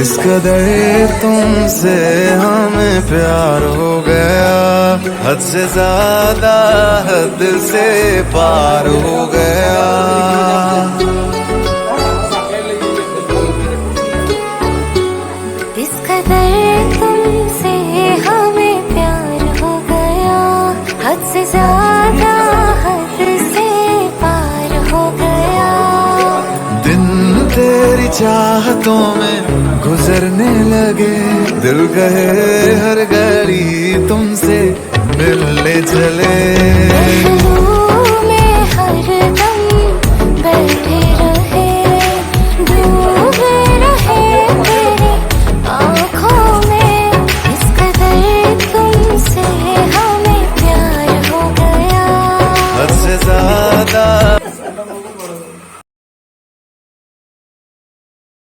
इस कदर तुमसे हमें प्यार हो गया, हद से ज्यादा हद से पार हो गया। इस कदर तुमसे हमें प्यार हो गया, हद से ज्यादा हद से पार हो गया। दिन तेरी चाहतों में गुजरने लगे, दिल कहे हर घड़ी तुमसे मिलने चले।